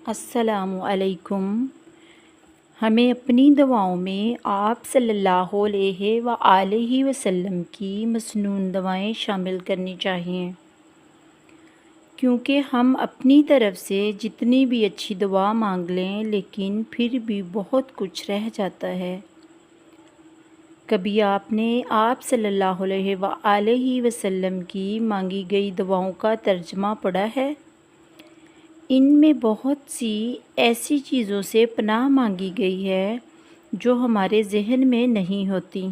السلام علیکم۔ ہمیں اپنی دعاؤں میں آپ صلی اللہ علیہ وآلہ وسلم کی مسنون دعائیں شامل کرنی چاہیے، کیونکہ ہم اپنی طرف سے جتنی بھی اچھی دعا مانگ لیں لیکن پھر بھی بہت کچھ رہ جاتا ہے۔ کبھی آپ نے آپ صلی اللہ علیہ وآلہ وسلم کی مانگی گئی دعاؤں کا ترجمہ پڑھا ہے؟ ان میں بہت سی ایسی چیزوں سے پناہ مانگی گئی ہے جو ہمارے ذہن میں نہیں ہوتی،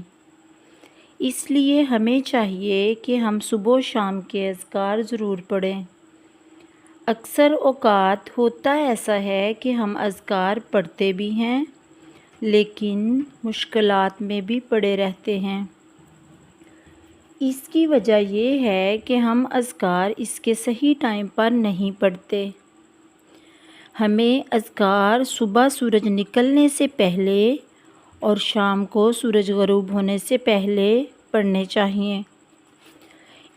اس لیے ہمیں چاہیے کہ ہم صبح و شام کے اذکار ضرور پڑھیں۔ اکثر اوقات ہوتا ایسا ہے کہ ہم اذکار پڑھتے بھی ہیں لیکن مشکلات میں بھی پڑے رہتے ہیں۔ اس کی وجہ یہ ہے کہ ہم اذکار اس کے صحیح ٹائم پر نہیں پڑھتے۔ ہمیں اذکار صبح سورج نکلنے سے پہلے اور شام کو سورج غروب ہونے سے پہلے پڑھنے چاہیے۔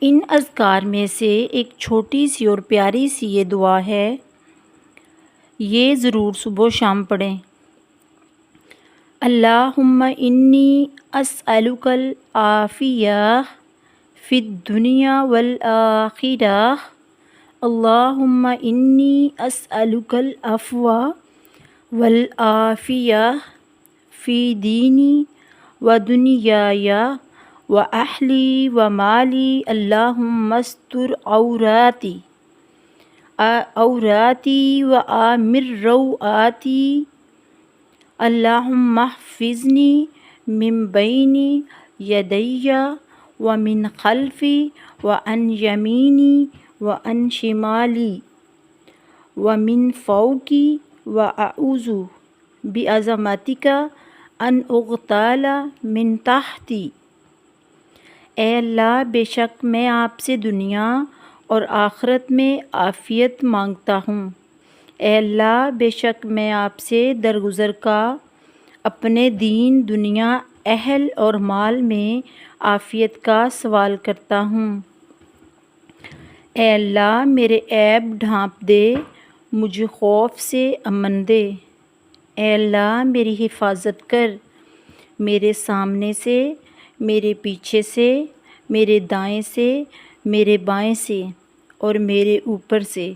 ان اذکار میں سے ایک چھوٹی سی اور پیاری سی یہ دعا ہے، یہ ضرور صبح و شام پڑھیں۔ اللہم انی اسألک العافیہ فی الدنیا والآخرہ، اللہم انی اسألک العفو والعافیہ فی دینی و دنیای و اہلی و مالی، اللہم استر عوراتی و آمن روآتی، اللہم احفظنی من بین یدی و من خلفی و عن یمینی و عن شمالی و من فوقی و اعوذ بعظمتک ان اغتال من تحتی۔ اے اللہ، بے شک میں آپ سے دنیا اور آخرت میں عافیت مانگتا ہوں۔ اے اللہ، بے شک میں آپ سے درگزر کا اپنے دین، دنیا، اہل اور مال میں عافیت کا سوال کرتا ہوں۔ اے اللہ، میرے عیب ڈھانپ دے، مجھے خوف سے امن دے۔ اے اللہ، میری حفاظت کر، میرے سامنے سے، میرے پیچھے سے، میرے دائیں سے، میرے بائیں سے اور میرے اوپر سے،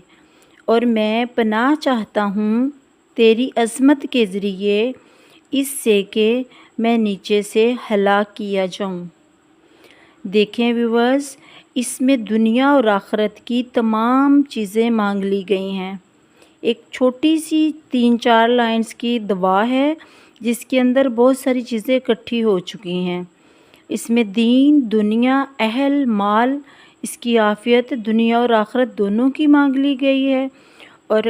اور میں پناہ چاہتا ہوں تیری عظمت کے ذریعے اس سے کہ میں نیچے سے ہلاک کیا جاؤں۔ دیکھیں ویورز، اس میں دنیا اور آخرت کی تمام چیزیں مانگ لی گئی ہیں۔ ایک چھوٹی سی 3-4 لائنز کی دعا ہے جس کے اندر بہت ساری چیزیں اکٹھی ہو چکی ہیں۔ اس میں دین، دنیا، اہل، مال، اس کی عافیت، دنیا اور آخرت دونوں کی مانگ لی گئی ہے، اور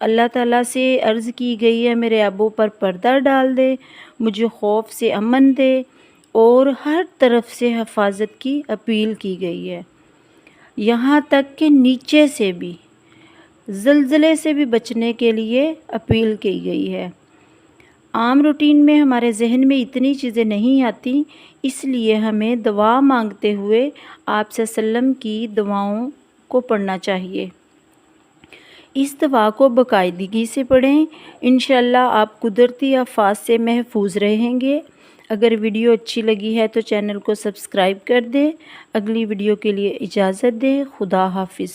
اللہ تعالیٰ سے عرض کی گئی ہے میرے عیبوں پر پردہ ڈال دے، مجھے خوف سے امن دے، اور ہر طرف سے حفاظت کی اپیل کی گئی ہے، یہاں تک کہ نیچے سے بھی، زلزلے سے بھی بچنے کے لیے اپیل کی گئی ہے۔ عام روٹین میں ہمارے ذہن میں اتنی چیزیں نہیں آتی، اس لیے ہمیں دعا مانگتے ہوئے آپ صلی اللہ علیہ وسلم کی دعاؤں کو پڑھنا چاہیے۔ اس دعا کو باقاعدگی سے پڑھیں، انشاءاللہ آپ قدرتی آفات سے محفوظ رہیں گے۔ اگر ویڈیو اچھی لگی ہے تو چینل کو سبسکرائب کر دیں۔ اگلی ویڈیو کے لیے اجازت دیں۔ خدا حافظ۔